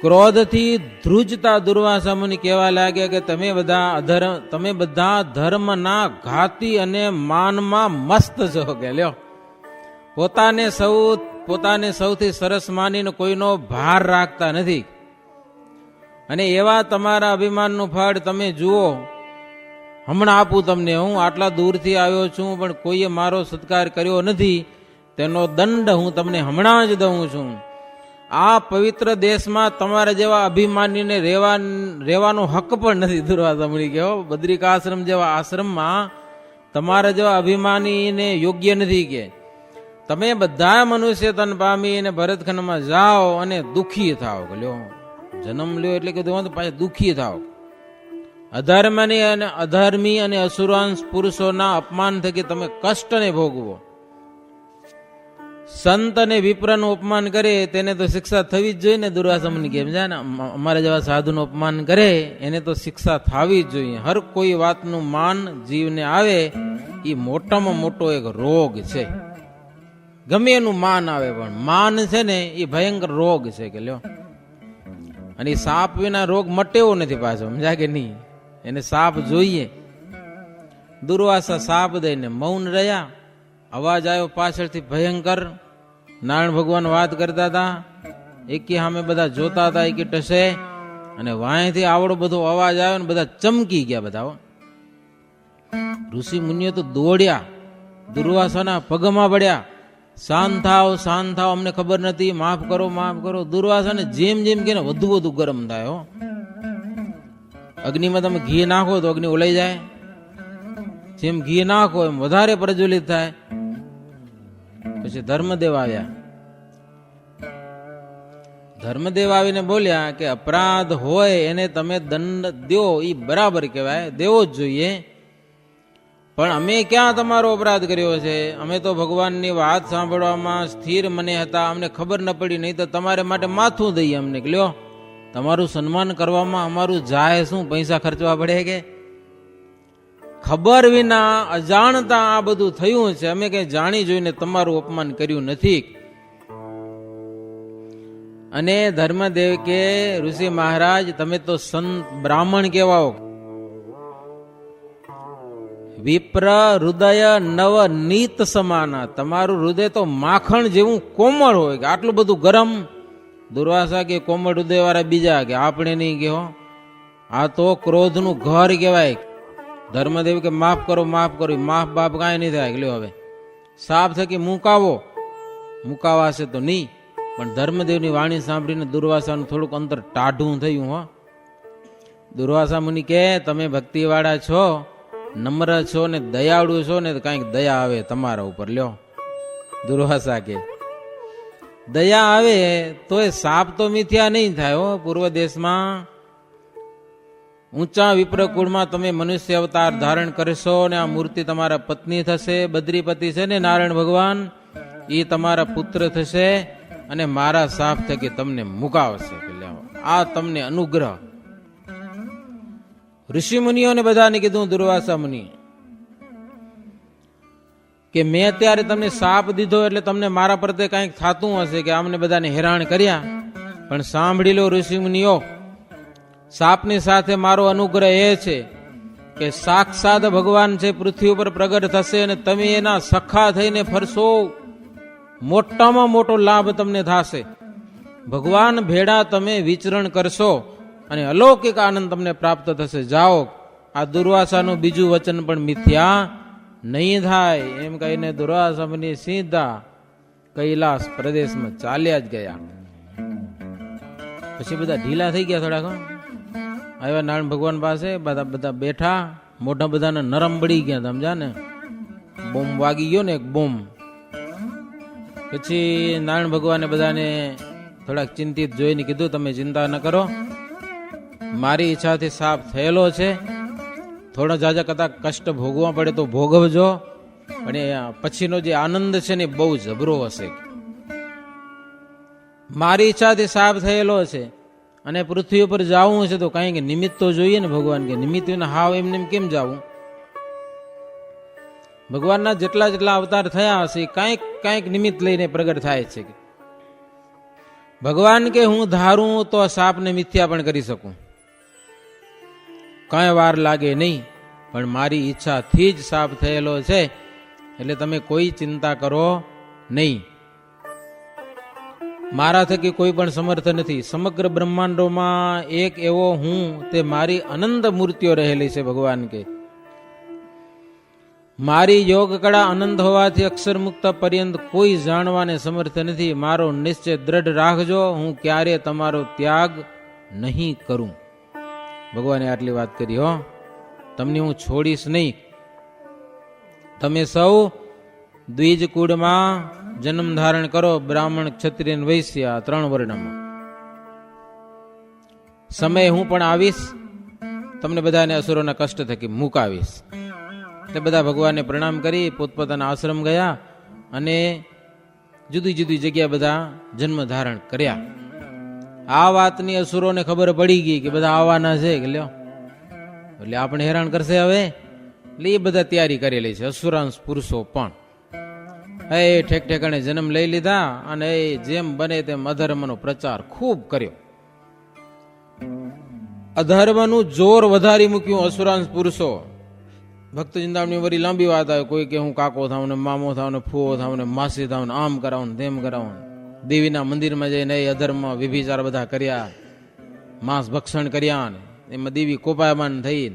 ક્રોધથી ધ્રુજતા દુર્વાસા મુનિ કહેવા લાગ્યા કે તમે બધા ધર્મના ઘાતી અને માનમાં મસ્ત છો કે લ્યો. પોતાને સૌથી સરસ માનીને કોઈનો ભાર રાખતા નથી. અને એવા તમારા અભિમાનનું ફળ તમે જુઓ. હમણાં આપું તમને, હું આટલા દૂરથી આવ્યો છું પણ કોઈએ મારો સત્કાર કર્યો નથી, તેનો દંડ હું તમને હમણાં જ દઉં છું. આ પવિત્ર દેશમાં તમારા જેવા અભિમાનીને રહેવાનો હક પણ નથી. દુર્વાસા મુનિ કહો, બદ્રિકાશ્રમ જેવા આશ્રમમાં તમારા જેવા અભિમાનીને યોગ્ય નથી. કે તમે બધા મનુષ્ય તન પામીને ભરતખંડમાં જાઓ અને દુઃખી થાઓ. લ્યો, જન્મ લ્યો એટલે કીધું પાછા દુઃખી થાઓ. અધર્મી અને અસુરાંશ પુરુષોના અપમાન થકી તમે કષ્ટને ભોગવો. સંત અને વિપ્રનું અપમાન કરે તેને તો શિક્ષા થવી જ જોઈએ ને. દુર્વાસા મુનિ કેમ છે ને, અમારા જેવા સાધુનું અપમાન કરે એને તો શિક્ષા થવી જ જોઈએ. હર કોઈ વાતનું માન જીવને આવે એ મોટામાં મોટો એક રોગ છે. ગમે એનું માન આવે પણ માન છે ને એ ભયંકર રોગ છે કે લ્યો. અને સાપ વિના રોગ મટેવો નથી પાછો, સમજા કે નહીં? એને સાપ જોઈએ. દુર્વાસા સાપ દઈને મૌન રહ્યા. અવાજ આવ્યો પાછળથી ભયંકર. નારાયણ ભગવાન વાત કરતા હતા, એકી સામે બધા જોતા હતા, એકી ટસે. અને વાંયથી આવડો બધો અવાજ આવ્યો ને બધા ચમકી ગયા. બધા ઋષિ મુનિઓ તો દોડ્યા, દુર્વાસાના પગમાં પડ્યા. શાંત થાવ, શાંત થાવ, અમને ખબર નથી, માફ કરો, માફ કરો. દુર્વાસાને જેમ જેમ કે વધુ વધુ ગરમ થાય. અગ્નિમાં તમે ઘી નાખો તો અગ્નિ ઓલાઈ જાય, જેમ ઘી નાખો એમ વધારે પ્રજ્વલિત થાય. પછી ધર્મદેવ આવ્યા. ધર્મદેવ આવીને બોલ્યા કે અપરાધ હોય એને તમે દંડ દો, એ બરાબર કહેવાય, દેવો જ જોઈએ. પણ અમે ક્યાં તમારો અપરાધ કર્યો છે? અમે તો ભગવાનની વાત સાંભળવામાં સ્થિર મને હતા, અમને ખબર ન પડી, નહીં તો તમારે માટે માથું દઈએ અમને. લ્યો, તમારું સન્માન કરવામાં અમારું જાય શું? પૈસા ખર્ચવા પડે કે? ખબર વિના અજાણતા આ બધું થયું છે. અમે કઈ જાણી જોઈને તમારું અપમાન કર્યું નથી. અને ધર્મદેવ કે ઋષિ મહારાજ તમે તો સંત બ્રાહ્મણ કેવાઓ. વિપ્ર હૃદય નવ નીત સમાના, તમારું હૃદય તો માખણ જેવું કોમળ હોય. કે આટલું બધું ગરમ? દુર્વાસા કે કોમળ હૃદય વાળા બીજા કે આપણે નહીં કહો, આ તો ક્રોધનું ઘર કહેવાય. ધર્મદેવ કે માફ કરો, માફ કરો. માફ બાપ કાંઈ નહીં થાય. લ્યો હવે સાપ થકી મુકાવાશે તો નહીં. પણ ધર્મદેવની વાણી સાંભળીને દુર્વાસાનું થોડુંક અંતર ટાઢું થયું. દુર્વાસા મુનિ કે તમે ભક્તિવાળા છો, નમ્ર છો ને દયાળુ છો ને, કાંઈક દયા આવે તમારા ઉપર. લ્યો, દુર્વાસા કે દયા આવે તો એ સાપ તો મિથ્યા નહીં થાય. પૂર્વ દેશમાં ઊંચા વિપ્રકુળમાં તમે મનુષ્ય અવતાર ધારણ કરશો ને આ મૂર્તિ તમારા પત્ની થશે. બદ્રીપતિ છે ને નારાયણ ભગવાન, એ તમારા પુત્ર થશે અને મારા સાપ થકી તમને મુકાવશે. આ તમને અનુગ્રહ. ઋષિ મુનિઓને બધાને કીધું દુર્વાસા મુનિ કે મેં અત્યારે તમને સાપ દીધો એટલે તમને મારા પ્રત્યે કંઈક થતું હશે કે આમને બધાને હેરાન કર્યા. પણ સાંભળી લો ઋષિ મુનિઓ, સાપની સાથે મારો અનુગ્રહ એ છે કે સાક્ષાત ભગવાન છે પૃથ્વી ઉપર પ્રગટ થશે અને તમે એના સખા થઈને ફરશો. મોટામાં મોટો લાભ તમને થશે. ભગવાન ભેડા તમે વિચરણ કરશો અને અલૌકિક આનંદ તમને પ્રાપ્ત થશે. જાઓ, આ દુર્વાસાનું બીજું વચન પણ મિથ્યા નહીં થાય. એમ કહીને દુર્વાસા મુનિ સીધા કૈલાસ પ્રદેશમાં ચાલ્યા જ ગયા. પછી બધા ઢીલા થઈ ગયા. થોડાક આવ્યા નારાયણ ભગવાન પાસે, બધા બેઠા. મોઢા બધાને નરમ બળી ગયા. સમજા ને, બોમ્બ વાગી ગયો ને એક બોમ્બ. પછી નારાયણ ભગવાને બધાને થોડાક ચિંતિત જોઈને કીધું તમે ચિંતા ન કરો, મારી ઈચ્છાથી સાપ થયેલો છે. થોડો જાજા કદાચ કષ્ટ ભોગવા પડે તો ભોગવજો, પણ એ પછીનો જે આનંદ છે ને બહુ જબરો હશે. મારી ઈચ્છાથી સાપ થયેલો છે અને પૃથ્વી ઉપર જવું છે તો કંઈક નિમિત્ત તો જોઈએ ને. ભગવાન કે નિમિત્ત વિના હાવ એમને કેમ જવું? ભગવાનના જેટલા અવતાર થયા હશે કાંઈક નિમિત્ત લઈને પ્રગટ થાય છે. ભગવાન કે હું ધારું તો સાપને મિથ્યા પણ કરી શકું, કઈ વાર લાગે નહીં, પણ મારી ઈચ્છાથી જ સાપ થયેલો છે, એટલે તમે કોઈ ચિંતા કરો નહીં. મારા થકી કોઈ પણ સમર્થ નથી. સમગ્ર બ્રહ્માંડોમાં એક એવો હું, તે મારી અનંત મૂર્તિઓ રહેલી છે. ભગવાન કે મારી યોગ કળા અનંત હોવાથી અક્ષર મુક્ત પર્યંત કોઈ જાણવાને સમર્થ નથી. મારો નિશ્ચય દ્રઢ રાખજો, હું ક્યારે તમારો ત્યાગ નહીં કરું. ભગવાને આટલી વાત કરી હો, તમને હું છોડીશ નહીં. તમે સૌ દ્વિજ કુળમાં જન્મ ધારણ કરો, બ્રાહ્મણ, ક્ષત્રિય, વૈશ્ય, 3 વર્ણમાં. સમય હું પણ આવીશ, તમને બધાને અસુરોના કષ્ટ થકી મુકાવીશ. તે બધા ભગવાનને પ્રણામ કરી પોતપોતાના આશ્રમ ગયા અને જુદી જુદી જગ્યા બધા જન્મ ધારણ કર્યા. આ વાતની અસુરોને ખબર પડી ગઈ કે બધા આવવાના છે, કે લ્યો એટલે આપણે હેરાન કરશે હવે, એટલે એ બધા તૈયારી કરેલી છે. અસુરાંશ પુરુષો પણ એ ઠેક ઠેકાણે જન્મ લઈ લીધા અને એ જેમ બને તેમ અધર્મનો પ્રચાર ખૂબ કર્યો. અધર્મનું જોર વધારી મૂક્યું અસુરાંશ પુરુષો. ભક્ત ચિંતામણી વળી લાંબી વાત આવે, કોઈ કે હું કાકો થાઉં ને મામો થાઉં ને ફૂવો થાઉં ને માસી થાઉં ને આમ કરાવું ને તેમ કરાવું. દેવીના મંદિરમાં જઈને એ અધર્મ વિભિચાર બધા કર્યા, માંસ ભક્ષણ કર્યા ને એમાં દેવી કોપાયમાન થઈ.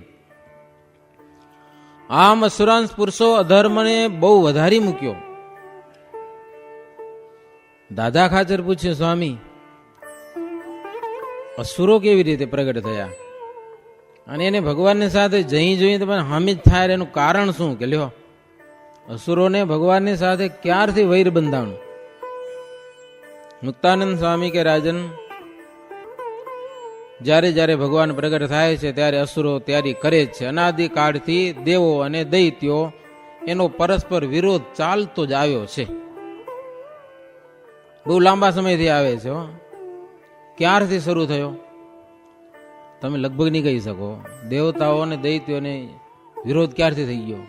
આમ અસુરાંશ પુરુષો અધર્મને બહુ વધારી મૂક્યો. દાદા ખાચર પૂછ્યું, સ્વામી અસુરો કેવી રીતે પ્રગટ થયા અને એને ભગવાનની સાથે જઈ જોઈએ તો પણ હામી જ થાય, એનું કારણ શું? કે લ્યો અસુરોને ભગવાનની સાથે ક્યારથી વૈર બંધાણું? મુક્તાનંદ સ્વામી કે રાજન, જ્યારે જ્યારે ભગવાન પ્રગટ થાય છે ત્યારે અસુરો તૈયારી કરે જ છે. અનાદિકાળથી દેવો અને દૈત્યો એનો પરસ્પર વિરોધ ચાલતો જ આવ્યો છે, બહુ લાંબા સમયથી આવે છે. ક્યારથી શરૂ થયો તમે લગભગ નહીં કહી શકો. દેવતાઓ અને દૈત્યોને વિરોધ ક્યારથી થઈ ગયો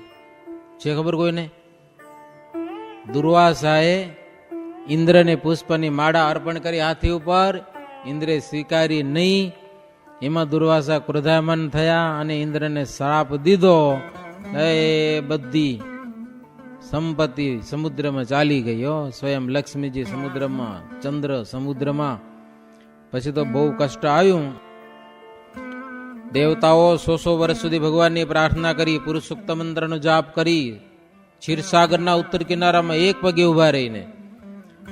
છે ખબર કોઈને? દુર્વાસાએ ઇન્દ્રને પુષ્પની માળા અર્પણ કરી હાથી ઉપર, ઇન્દ્રે સ્વીકારી નહીં. એમાં દુર્વાસા ક્રોધાયમાન થયા અને ઇન્દ્રને શ્રાપ દીધો. એ બધી સંપત્તિ સમુદ્રમાં ચાલી ગઈ. સ્વયં લક્ષ્મીજી સમુદ્રમાં, ચંદ્ર સમુદ્રમાં. પછી તો બહુ કષ્ટ આવ્યું. દેવતાઓ 100 વર્ષ સુધી ભગવાનની પ્રાર્થના કરી, પુરુષોક્ત મંત્રનો જાપ કરી, ક્ષીરસાગરના ઉત્તર કિનારામાં એક પગે ઉભા રહીને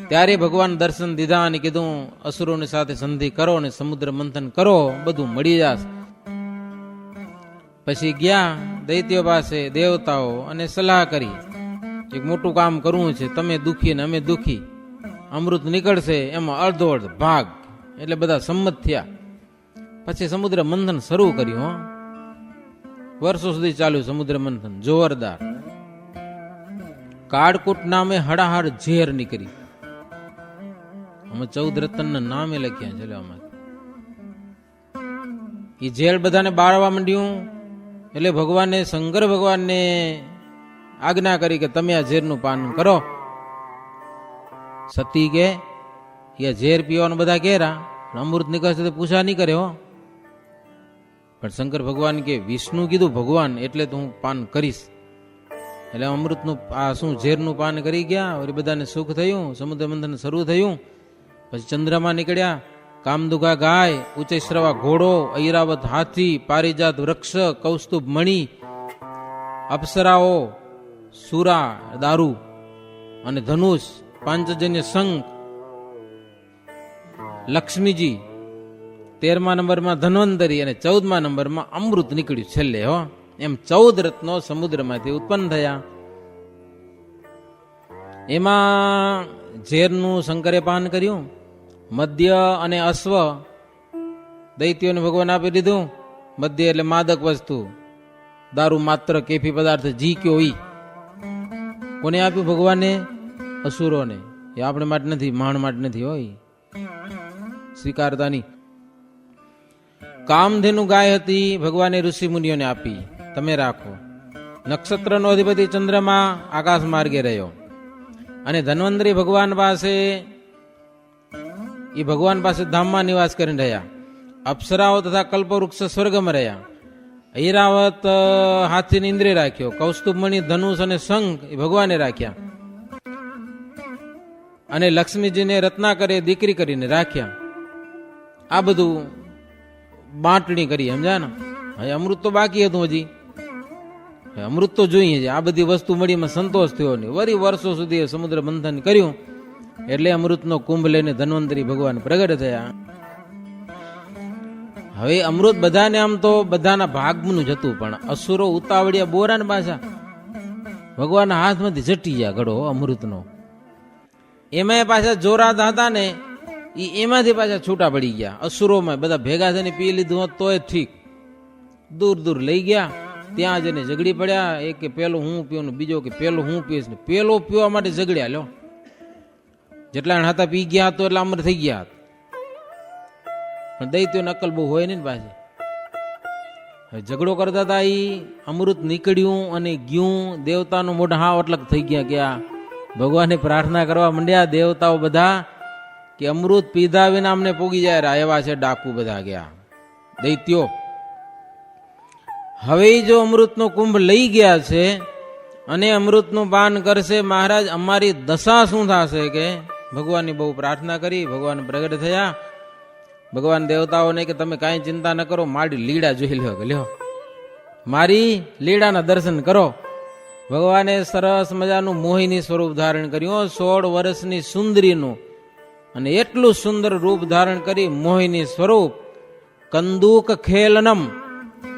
ત્યારે ભગવાન દર્શન દીધા અને કીધું અસુરોની સાથે સંધિ કરો અને સમુદ્ર મંથન કરો, બધું મળી જશે. પછી ગયા દૈત્યો પાસે દેવતાઓ અને સલાહ કરી, એક મોટું કામ કરવું છે, તમે દુખી ને અમે દુખી, અમૃત નીકળશે એમાં અડધો અડધ ભાગ. એટલે બધા સંમત થયા. પછી સમુદ્ર મંથન શરૂ કર્યું. વર્ષો સુધી ચાલ્યું સમુદ્ર મંથન જોરદાર. કાળકૂટ નામે હડાહડ ઝેર નીકળી. અમે 14 રત્નના નામે લખ્યા છે. એ ઝેર બધાને બાળવા માંડ્યું. એટલે ભગવાને, શંકર ભગવાનને આજ્ઞા કરી કે તમે આ ઝેરનું પાન કરો. સતી કે એ ઝેર પીવાનું બધા કેરા, અમૃત નીકળશે તો પૂછા નહીં કરે. પણ શંકર ભગવાન કે વિષ્ણુ કીધું ભગવાન એટલે તો હું પાન કરીશ. એટલે અમૃતનું આ શું ઝેરનું પાન કરી ગયા. વળી બધાને સુખ થયું. સમુદ્ર મંથન શરૂ થયું. પછી ચંદ્રમાં નીકળ્યા. કામદુગા ગાય, ઉચ્ચૈશ્રવા ઘોડો, ઐરાવત હાથી, પારિજાત વૃક્ષ, કૌસ્તુભ મણિ, અપ્સરાઓ, સુરા, દારૂ અને ધનુષ, પાંચજન્ય શંખ, લક્ષ્મીજી, 13મા નંબરમાં ધન્વંતરી અને 14મા નંબરમાં અમૃત નીકળ્યું છેલ્લે. એમ 14 રત્નો સમુદ્રમાંથી ઉત્પન્ન થયા. એમાં ઝેરનું શંકરે પાન કર્યું. મદ્ય અને અશ્વ દૈત્યોને ભગવાન આપી દીધું. મદ્ય એટલે માદક વસ્તુ, દારૂ માત્ર કેફી પદાર્થ જી કયો ઈ. કોને આપ્યું ભગવાને? અસુરોને. એ આપણે માટે નથી, માણ માટે નથી. હોય સ્વીકારતા નહીં. કામધેનુ ગાય હતી, ભગવાને ઋષિ મુનિઓને આપી, તમે રાખો. નક્ષત્રનો અધિપતિ ચંદ્રમા આકાશ માર્ગે રહ્યો. અને ધન્વંતરી ભગવાન પાસે એ ભગવાન પાસે ધામમાં નિવાસ કરીને રહ્યા. અપ્સરાઓ તથા કલ્પવૃક્ષ સ્વર્ગમાં રહ્યા. ઐરાવત હાથીને ઇન્દ્રિય રાખ્યો. કૌસ્તુભમણિ, ધનુષ અને શંખ એ ભગવાને રાખ્યા. અને લક્ષ્મીજીને રત્નાકરે દીકરી કરીને રાખ્યા. આ બધું બાંટણી કરી, સમજ્યા ને. હવે અમૃત તો બાકી હતું હજી, અમૃત તો જોઈએ છે. આ બધી વસ્તુ મળીમાં સંતોષ થયો નહીં. વરી વર્ષો સુધી સમુદ્ર મંથન કર્યું એટલે અમૃતનો કુંભ લઈને ધન્વંતરી ભગવાન પ્રગટ થયા. હવે અમૃત બધાને આમ તો બધાના ભાગનું જ હતું, પણ અસુરો ઉતાવળિયા બોરાને પાછા ભગવાનના હાથમાંથી ઝટી ગયા ઘડો અમૃતનો. એમાં પાછા જોરાતા હતા ને, એમાંથી પાછા છૂટા પડી ગયા. અસુરોમાં બધા ભેગા થઈને પી લીધું હોત તોય ઠીક, દૂર દૂર લઈ ગયા. ત્યાં જઈને ઝઘડી પડ્યા. એક કે પેલું હું પીવું ને બીજો કે પેલું હું પીશ ને પેલો પીવા માટે ઝઘડ્યા. લો, જેટલા હતા પી ગયા તો એટલા અમર થઈ ગયા. પણ દૈત્યોને અક્કલ બહુ હોય ને પાછી. હવે ઝઘડો કરતા હતા, એ અમૃત નીકળ્યું અને ગયું. દેવતાનું મોઢા હાવ અટલક થઈ ગયા. ભગવાને પ્રાર્થના કરવા માંડ્યા દેવતાઓ બધા કે અમૃત પીધા વિના અમને પોગી જાય એવા છે ડાકુ બધા ગયા દૈત્યો. હવે જો અમૃતનો કુંભ લઈ ગયા છે અને અમૃતનું પાન કરશે, મહારાજ અમારી દશા શું થશે? કે ભગવાનની બહુ પ્રાર્થના કરી. ભગવાન પ્રગટ થયા. ભગવાન દેવતાઓને કે તમે કાંઈ ચિંતા ન કરો, મારી લીડા જોઈ લ્યો. કે લ્યો મારી લીડાના દર્શન કરો. ભગવાને સરસ મજાનું મોહિની સ્વરૂપ ધારણ કર્યું. 16 વર્ષની સુંદરીનું અને એટલું સુંદર રૂપ ધારણ કરી મોહિની સ્વરૂપ. કંદૂક ખેલનમ,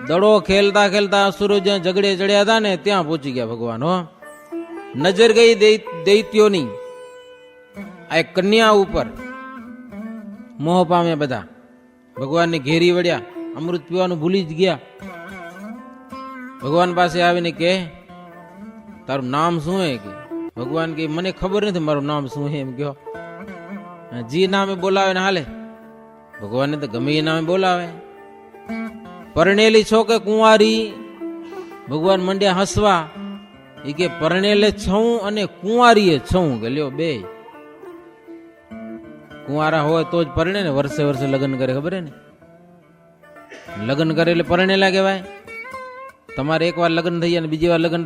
દડો ખેલતા ખેલતા અસુરો જ્યાં ઝઘડે ચડ્યા હતા ને ત્યાં પહોંચી ગયા ભગવાન. હો, નજર ગઈ દૈત્યોની આ એક કન્યા ઉપર. મોહ પામ્યા બધા, ભગવાનને ઘેરી વળ્યા. અમૃત પીવાનું ભૂલી જ ગયા. ભગવાન પાસે આવીને કે તારું નામ શું હે? કે ભગવાન કે મને ખબર નથી મારું નામ શું હે. એમ કયો જી નામે બોલાવે ને હાલે. ભગવાનને તો ગમે એ નામે બોલાવે. પરણેલી છો કે કુંવારી? ભગવાન મંડ્યા હસવા. એ કે પરણેલે છું અને કુંવારીએ છું. કે લ્યો બે કુંવારા હોય તો જ પરણે ને. વર્ષે વર્ષે લગ્ન કરે, ખબર હે ને. લગ્ન કરે એટલે પરણેલા કહેવાય. તમારે એક વાર લગ્ન થઈ જાય ને બીજી વાર લગ્ન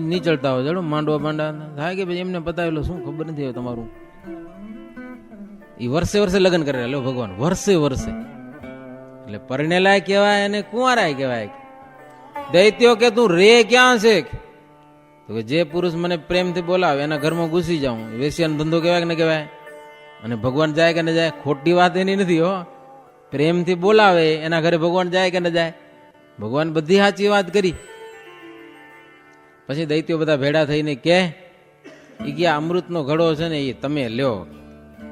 નહીં ચડતા હોય, ચડો માંડવા માંડા થાય કે ભાઈ એમને પતાવેલો શું ખબર નથી આવે તમારું. એ વર્ષે વર્ષે લગ્ન કરે લો ભગવાન, વર્ષે વર્ષે. એટલે પરણેલા કહેવાય અને કુંવારા કહેવાય. દૈત્યો કે તું રે ક્યાં છે? તો કે જે પુરુષ મને પ્રેમથી બોલાવે એના ઘરમાં ઘૂસી જાઉં. વેશ્યાનો ધંધો કહેવાય કે ન કહેવાય? અને ભગવાન જાય કે ન જાય? ખોટી વાત એની નથી. હો, પ્રેમથી બોલાવે એના ઘરે ભગવાન જાય કે ન જાય? ભગવાન બધી સાચી વાત કરી. પછી દૈત્યો બધા ભેડા થઈને કે અમૃતનો ઘડો છે ને એ તમે લ્યો.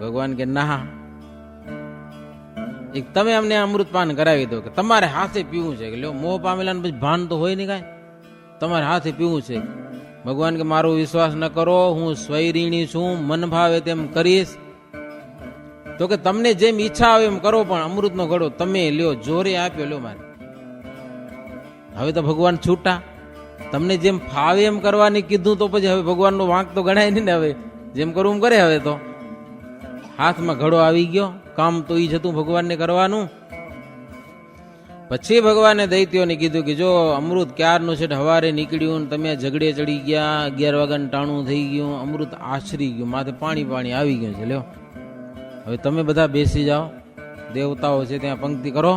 ભગવાન કે ના, તમે અમને અમૃત પાન કરાવી દો. કે તમારે હાથે પીવું છે. કે લ્યો, મોહ પામેલા પછી ભાન તો હોય ને કાંઈ, તમારે હાથે પીવું છે. ભગવાન કે મારો વિશ્વાસ ન કરો, હું સ્વૈરીણી છું, મન ભાવે તેમ કરીશ. તો કે તમને જેમ ઈચ્છા આવે એમ કરો, પણ અમૃતનો ઘડો તમે લ્યો. જોરે આપ્યો, લ્યો મારે. હવે તો ભગવાન છૂટા. તમને જેમ ફાવે એમ કરવાની કીધું તો પછી હવે ભગવાનનો વાંક તો ગણાય નહીં ને. હવે જેમ કરવું એમ કરે. હવે તો હાથમાં ઘડો આવી ગયો, કામ તો ઈ જ હતું ભગવાનને કરવાનું. પછી ભગવાને દૈત્યોને કીધું કે જો અમૃત ક્યારનું છે હવારે નીકળ્યું ને તમે ઝઘડે ચડી ગયા, 11 વાગ્યાનું ટાણું થઈ ગયું, અમૃત આશરી ગયું, માથે પાણી પાણી આવી ગયું છે. લ્યો હવે તમે બધા બેસી જાઓ. દેવતાઓ છે ત્યાં પંક્તિ કરો.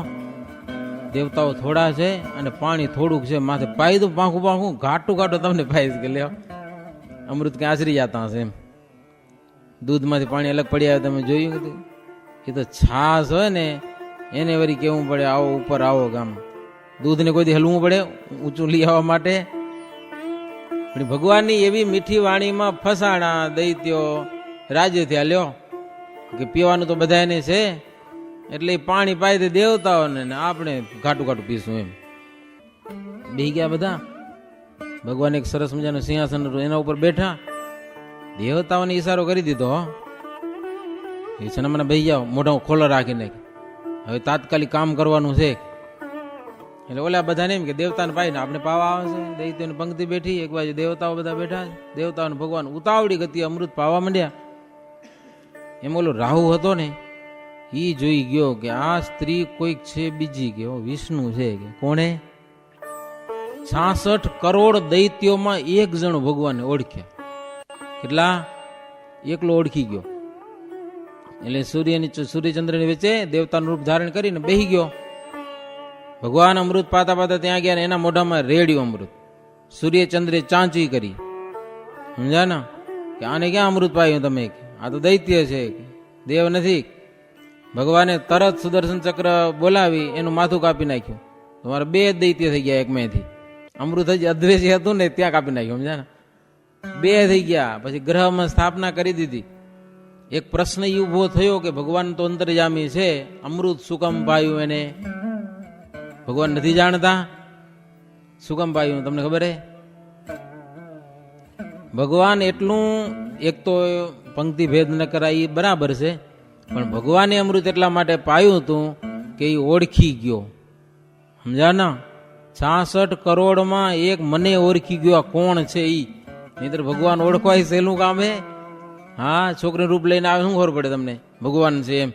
દેવતાઓ થોડા છે અને પાણી થોડુંક છે, માથે પાઈ દઉં પાંખું પાંખું ઘાટું ઘાટું તમને પાઈશ. કે લ્યો અમૃત ક્યાં આશરી જતા હશે એમ. દૂધમાંથી પાણી અલગ પડી આવે, તમે જોયું હતું? એ તો છાસ હોય ને એને વળી કેવું પડે આવો ઉપર આવો ગામ. દૂધને કોઈ દી હલવું પડે ઊંચું લઈ આવવા માટે. પણ ભગવાનની એવી મીઠી વાણીમાં ફસાણા દૈત્યો રાજ્ય થયા. લ્યો કે પીવાનું તો બધાને છે એટલે પાણી પાઈ દે દેવતાઓને, આપણે ઘાટું ઘાટું પીશું એમ. બેહી ગયા બધા. ભગવાન એક સરસ મજાનું સિંહાસન એના ઉપર બેઠા. દેવતાઓને ઈશારો કરી દીધો. એ છે ને મને બેહી જાઓ, મોઢા ખોલો રાખીને. હવે તાત્કાલિક કામ કરવાનું છે. એટલે ઓલા બધાને એમ કે દેવતાને પાઈને આપણે પાવા આવે છે. દૈત્યોની પંક્તિ બેઠી, એક બાજુ દેવતાઓ બધા બેઠા. દેવતાઓને ભગવાન ઉતાવળી ગતિ અમૃત પાવા માંડ્યા. એમ ઓલો રાહુ હતો ને ઈ જોઈ ગયો કે આ સ્ત્રી કોઈક છે બીજી, કે વિષ્ણુ છે. કે કોણે? 66 કરોડ દૈત્યોમાં એક જણ ભગવાનને ઓળખ્યા. કેટલા? એકલો ઓળખી ગયો. એટલે સૂર્યચંદ્રની વચ્ચે દેવતાનું રૂપ ધારણ કરીને બેહી ગયો. ભગવાન અમૃત પાતા પાતા ત્યાં ગયા ને એના મોઢામાં રેડ્યું અમૃત. સૂર્યચંદ્રે ચાંચી કરી. સમજા ને કે આને ક્યાં અમૃત પાયું તમે? આ તો દૈત્ય છે, દેવ નથી. ભગવાને તરત સુદર્શન ચક્ર બોલાવી એનું માથું કાપી નાખ્યું. તમારે 2 દૈત્ય થઈ ગયા એકમેથી. અમૃત જ અદ્વેષી હતું ને ત્યાં કાપી નાખ્યું. સમજા ને? 2 થઈ ગયા. પછી ગ્રહમાં સ્થાપના કરી દીધી. એક પ્રશ્ન એ ઉભો થયો કે ભગવાન તો અંતર્યામી છે, અમૃત શું કામ પાયું એને? ભગવાન નથી જાણતા શું કામ પાયું? તમને ખબર હે? ભગવાન એટલું, એક તો પંક્તિ ભેદ ન કરાય એ બરાબર છે, પણ ભગવાને અમૃત એટલા માટે પાયું હતું કે એ ઓળખી ગયો. સમજા ના? 66 કરોડમાં એક મને ઓળખી ગયો. આ કોણ છે ઈ? નહીતર ભગવાન ઓળખવાય સહેલું કામ હે? હા, છોકરી રૂપ લઈને આવે શું ખબર પડે તમને ભગવાન છે એમ?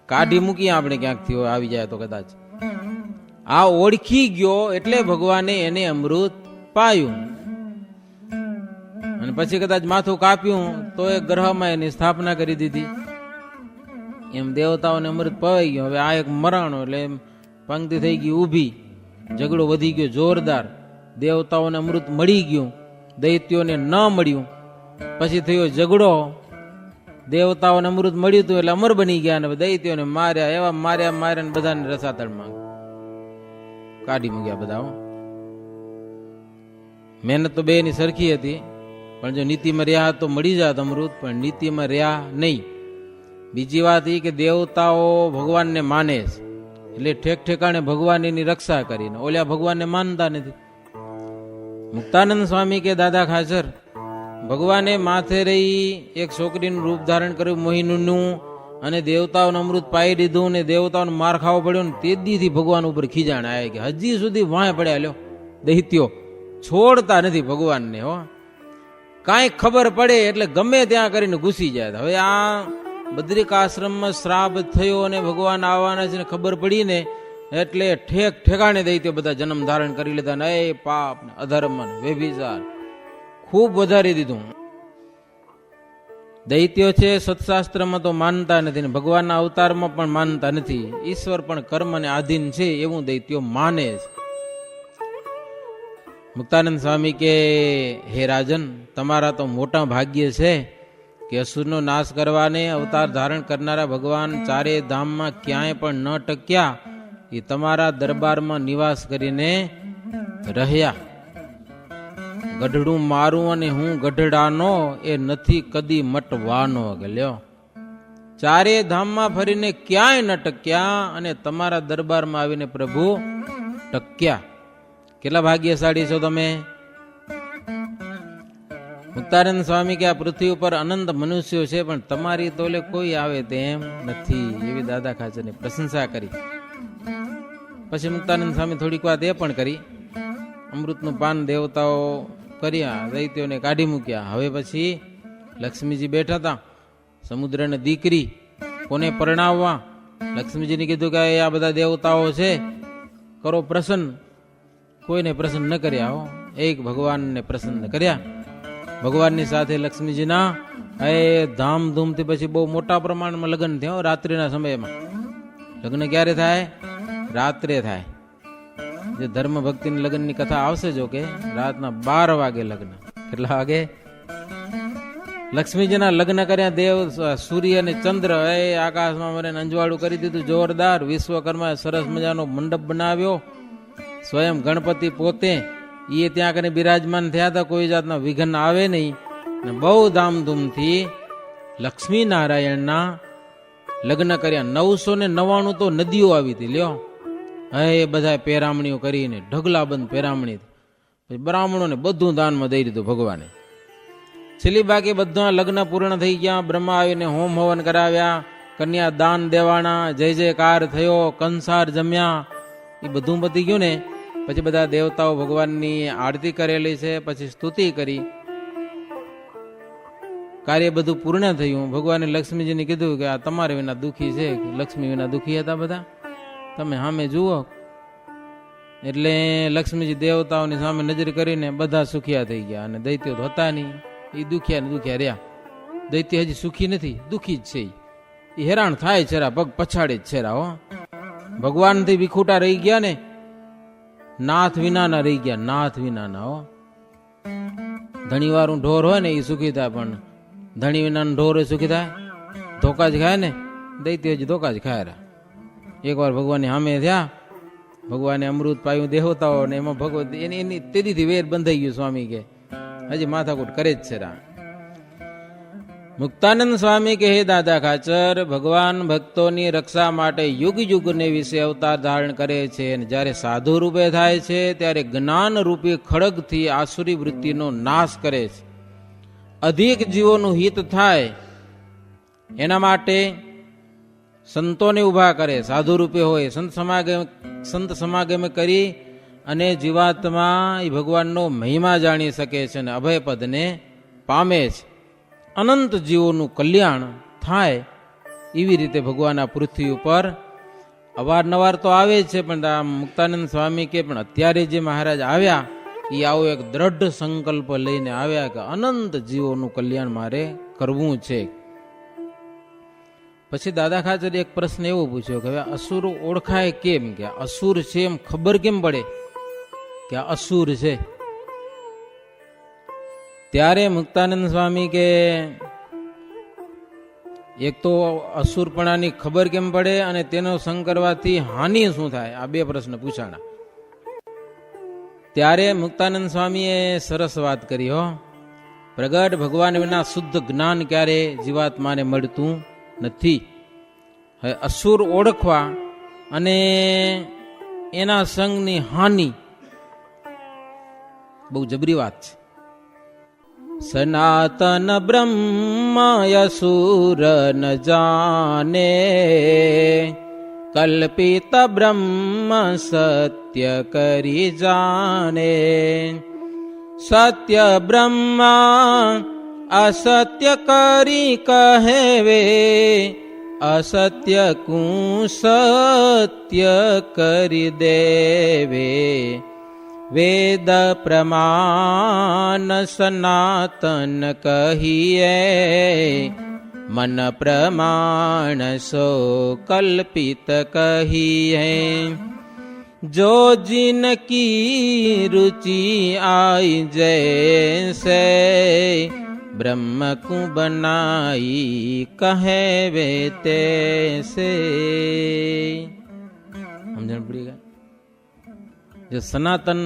કાઢી મૂકીએ આપણે ક્યાંકથી આવી જાય તો કદાચ. આ ઓળખી ગયો એટલે ભગવાને એને અમૃત પાયું. અને પછી કદાચ માથું કાપ્યું તો એ ગ્રહમાં એની સ્થાપના કરી દીધી. એમ દેવતાઓને અમૃત પવાઈ ગયો. હવે આ એક મરાણો એટલે પંક્તિ થઈ ગઈ ઊભી. ઝઘડો વધી ગયો જોરદાર. દેવતાઓને અમૃત મળી ગયું, દૈત્યોને ન મળ્યું. પછી થયો ઝઘડો. દેવતાઓને અમૃત મળ્યું હતું એટલે અમર બની ગયા, અને દૈત્યોને માર્યા. એવા માર્યા ને બધાને રસાતળમાં કાઢી મૂક્યા બધા. મહેનત તો બેની સરખી હતી, પણ જો નીતિમાં રહ્યા તો મળી જાત અમૃત, પણ નીતિમાં રહ્યા નહીં. બીજી વાત એ કે દેવતાઓ ભગવાનને માને છે એટલે ઠેક ઠેકાણે ભગવાન એની રક્ષા કરીને, ઓલ્યા ભગવાનને માનતા નથી. મુક્તાનંદ સ્વામી કે દાદા ખાચર, ભગવાને માથે રહી એક છોકરીનું રૂપ ધારણ કર્યું મોહિનીનું, અને દેવતાઓને અમૃત પાઈ દીધું, ને દેવતાઓને માર ખાવો પડ્યો, ને તે દીથી ભગવાન ઉપર ખીજાણ આવે કે હજી સુધી વાંય પડ્યા લ્યો દૈત્યો છોડતા નથી ભગવાનને. હો, કાંઈ ખબર પડે એટલે ગમે ત્યાં કરીને ઘૂસી જાય. હવે આ બદ્રિકાશ્રમમાં શ્રાપ થયો અને ભગવાન આવવાના છે ને ખબર પડી ને એટલે ઠેક ઠેકાણે દૈત્યો બધા જન્મ ધારણ કરી લીધા. ને એ પાપ ને અધર્મ ને વ્યભિચાર ખૂબ વધારી દીધું. દૈત્યો છે સત્શાસ્ત્રમાં તો માનતા નથી, ને ભગવાનના અવતારમાં પણ માનતા નથી. ઈશ્વર પણ કર્મને આધીન છે એવું દૈત્યો માને છે. મુક્તાનંદ સ્વામી કે હે રાજન, તમારા તો મોટા ભાગ્ય છે કે અસુરનો નાશ કરવાને અવતાર ધારણ કરનારા ભગવાન ચારે ધામમાં ક્યાંય પણ ન ટક્યા, એ તમારા દરબારમાં નિવાસ કરીને રહ્યા. ગઢડું મારું અને હું ગઢડાનો, એ નથી કદી મટવાનો. કે લ્યો, ચારે ધામમાં ફરીને ક્યાંય ન ટક્યા અને તમારા દરબારમાં આવીને પ્રભુ ટક્યા. કેટલા ભાગ્યશાળી છો તમે. મુક્તાનંદ સ્વામી કે આ પૃથ્વી ઉપર અનંત મનુષ્યો છે, પણ તમારી તોલે કોઈ આવે તેમ નથી, એવી દાદા ખાચરની પ્રશંસા કરી. પછી મુક્તાનંદ સ્વામી થોડીક વાત એ પણ કરી. અમૃતનું પાન દેવતાઓ કર્યા, દૈત્યોને કાઢી મૂક્યા. હવે પછી લક્ષ્મીજી બેઠા હતા, સમુદ્રને દીકરી કોને પરણાવવા. લક્ષ્મીજીને કીધું કે આ બધા દેવતાઓ છે, કરો પ્રસન્ન. કોઈને પ્રસન્ન ન કર્યા. હો, એક ભગવાનને પ્રસન્ન કર્યા. ભગવાનની સાથે લક્ષ્મીજીના ધામધૂમથી પછી બહુ મોટા પ્રમાણમાં લગ્ન થયા. રાત્રિના સમયમાં લગ્ન ક્યારે થાય? રાત્રે થાય. જે ધર્મ ભક્તિની લગ્નની કથા આવશે, જો કે રાતના 12 વાગે લગ્ન. કેટલા વાગે? લક્ષ્મીજીના લગ્ન કર્યા. દેવ સૂર્ય અને ચંદ્ર આકાશમાં મને અંજવાળું કરી દીધું જોરદાર. વિશ્વકર્માએ સરસ મજાનો મંડપ બનાવ્યો. સ્વયં ગણપતિ પોતે એ ત્યાં કરીને બિરાજમાન થયા હતા. કોઈ જાતના વિઘ્ન આવે નહીં. ને બહુ ધામધૂમથી લક્ષ્મી નારાયણના લગ્ન કર્યા. 999 તો નદીઓ આવી હતી. લ્યો, એ બધા પેરામણીઓ કરીને ઢગલાબંધ પેરામણી. પછી બ્રાહ્મણોને બધું દાનમાં દઈ દીધું ભગવાને. છેલ્લી બાકી બધા લગ્ન પૂર્ણ થઈ ગયા. બ્રહ્મા આવીને હોમ હવન કરાવ્યા, કન્યા દાન દેવાના, જય જયકાર થયો, કંસાર જમ્યા. એ બધું પતી ગયું ને પછી બધા દેવતાઓ ભગવાનની આરતી કરેલી છે, પછી સ્તુતિ કરી. કાર્ય બધું પૂર્ણ થયું. ભગવાને લક્ષ્મીજીને કીધું કે આ તમારે વિના દુઃખી છે. લક્ષ્મી વિના દુઃખી હતા બધા, તમે સામે જુઓ. એટલે લક્ષ્મીજી દેવતાઓની સામે નજર કરીને બધા સુખિયા થઈ ગયા, અને દૈત્યો તો હતા નહીં, એ દુખ્યા ને દુખ્યા રહ્યા. દૈત્ય હજી સુખી નથી, દુઃખી જ છે. એ હેરાન થાય છેરા, પગ પછાડે જ છેરા. હો, ભગવાનથી વિખૂટા રહી ગયા ને, નાથ વિનાના રહી ગયા, નાથ વિનાના. હો, ધણી વાળું ઢોર હોય ને એ સુખી થાય, પણ ધણી વિનાનું ઢોર સુખી થાય? ધોકા જ ખાય ને. દૈત્ય હજી ધોકા જ ખાય. એકવાર ભગવાનની સામે થયા, ભગવાને અમૃત પાયું દેવતાઓ ને, એમાં ભગવત એની તેદીથી વેર બંધાઈ ગયું. સ્વામી કે હજી માથાકૂટ કરે જ છે. મુક્તાનંદ સ્વામી કે હે દાદા ખાચર, ભગવાન ભક્તોની રક્ષા માટે યુગ યુગને વિશે અવતાર ધારણ કરે છે, અને જ્યારે સાધુ રૂપે થાય છે ત્યારે જ્ઞાન રૂપી ખડગથી આસુરી વૃત્તિનો નાશ કરે છે. અધિક જીવોનું હિત થાય એના માટે સંતોને ઉભા કરે. સાધુ રૂપે હોય, સંત સમાગમ કરી અને જીવાત્મા એ ભગવાનનો મહિમા જાણી શકે છે અને અભયપદને પામે છે. અનંત જીવોનું કલ્યાણ થાય એવી રીતે ભગવાન આ પૃથ્વી ઉપર અવારનવાર તો આવે છે, પણ આ મુક્તાનંદ સ્વામી કે પણ અત્યારે જે મહારાજ આવ્યા એ આવો એક દ્રઢ સંકલ્પ લઈને આવ્યા કે અનંત જીવોનું કલ્યાણ મારે કરવું છે. પછી દાદા ખાચર એક પ્રશ્ન એવો પૂછ્યો કે હવે અસુર ઓળખાય કેમ? કે અસુર છે એમ ખબર કેમ પડે કે આ અસુર છે? ત્યારે મુક્તાનંદ સ્વામી કે એક તો અસુરપણાની ખબર કેમ પડે, અને તેનો સંગ કરવાથી હાનિ શું થાય? આ બે પ્રશ્ન પૂછાણા. ત્યારે મુક્તાનંદ સ્વામીએ સરસ વાત કરી. હો, પ્રગટ ભગવાન વિના શુદ્ધ જ્ઞાન ક્યારે જીવાત્માને મળતું નથી. હવે અસુર ઓળખવા અને એના સંગની હાનિ બહુ જબરી વાત છે. સનાતન બ્રહ્મ અસુર ન જાને, કલ્પિત બ્રહ્મ સત્ય કરી જાને. સત્ય બ્રહ્મ અસત્ય કરી કહેવે, અસત્ય કું સત્ય કરી દેવે. વેદ પ્રમાણ સનાતન કહીએ, મન પ્રમાણ સો કલ્પિત કહીએ. જો जिनकी रुचि आई जैसे, ब्रह्म को बनाई कहेवे तैसे. સમજણ પડી ગયા? જે સનાતન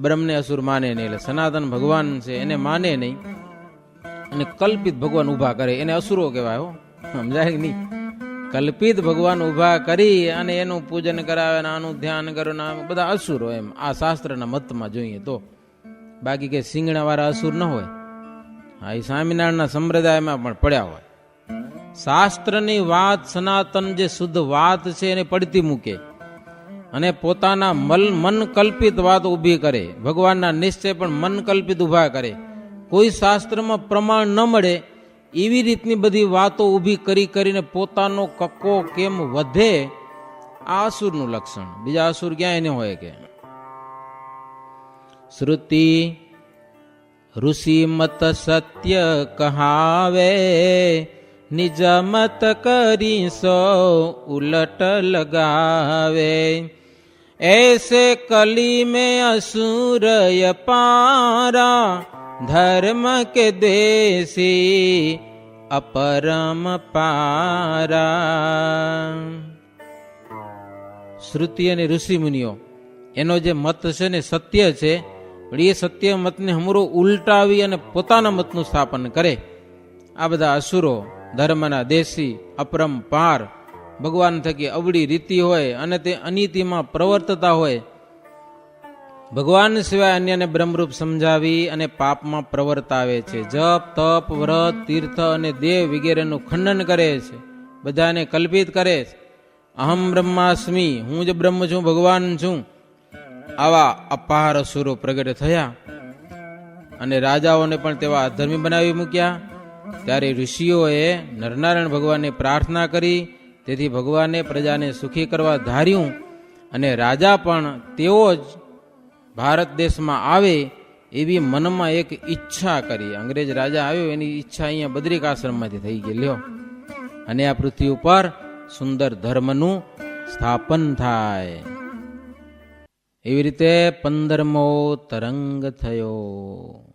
બ્રહ્મને અસુર માને નહીં, એટલે સનાતન ભગવાન છે એને માને નહીં, અને કલ્પિત ભગવાન ઉભા કરે એને અસુરો કહેવાય. હો, સમજાય નહીં? કલ્પિત ભગવાન ઉભા કરી અને એનું પૂજન કરાવે, આનું ધ્યાન કરો, બધા અસુરો. એમ આ શાસ્ત્રના મતમાં જોઈએ તો. બાકી કે સિંગણા વાળા અસુર ન હોય. હા, એ સ્વામિનારાયણના સંપ્રદાયમાં પણ પડ્યા હોય. શાસ્ત્રની વાત, સનાતન જે શુદ્ધ વાત છે એને પડતી મૂકે અને પોતાના મન કલ્પિત વાત ઊભી કરે. ભગવાનના નિશ્ચય પણ મન કલ્પિત ઉભા કરે. કોઈ શાસ્ત્રમાં પ્રમાણ ન મળે એવી રીતની બધી વાતો ઊભી કરીને પોતાનો કક્કો કેમ વધે, આ અસુરનું લક્ષણ. બીજા અસુર ક્યાંય ન હોય. કે શ્રુતિ ઋષિ મત સત્ય કહાવે, નિજ મત કરી સો ઉલટ લગાવે. ऐसे कली में असुर पारा, धर्म के द्वेषी अपरम पारा. શ્રુતિ અને ઋષિ મુનિઓ એનો જે મત છે ને સત્ય છે, પણ એ સત્ય મતને હમરો ઉલટાવી અને પોતાના મતનું સ્થાપન કરે. આ બધા અસુરો ધર્મના દેશી અપરંપાર, ભગવાન થકી અવળી રીતિ હોય અને તે અનીતિમાં પ્રવર્તતા હોય. ભગવાન સિવાય અન્યને બ્રહ્મરૂપ સમજાવી અને પાપમાં પ્રવર્તાવે છે. જપ, તપ, વ્રત, તીર્થ અને દેવ વગેરેનું ખંડન કરે છે. બધાને કલ્પિત કરે છે. અહમ બ્રહ્માસ્મિ, હું જ બ્રહ્મ છું, ભગવાન છું. આવા અપાર અસુરો પ્રગટ થયા અને રાજાઓને પણ તેવા અધર્મી બનાવી મૂક્યા ત્યારે ઋષિઓએ નરનારાયણ ભગવાનને પ્રાર્થના કરી. તેથી ભગવાને પ્રજાને સુખી કરવા ધાર્યું અને રાજા પણ તેઓ જ ભારત દેશમાં આવે એવી મનમાં એક ઈચ્છા કરી. અંગ્રેજ રાજા આવ્યો એની ઈચ્છા અહીંયા બદ્રિક આશ્રમમાંથી થઈ ગઈ લ્યો, અને આ પૃથ્વી ઉપર સુંદર ધર્મનું સ્થાપન થાય. એવી રીતે 15મો તરંગ થયો.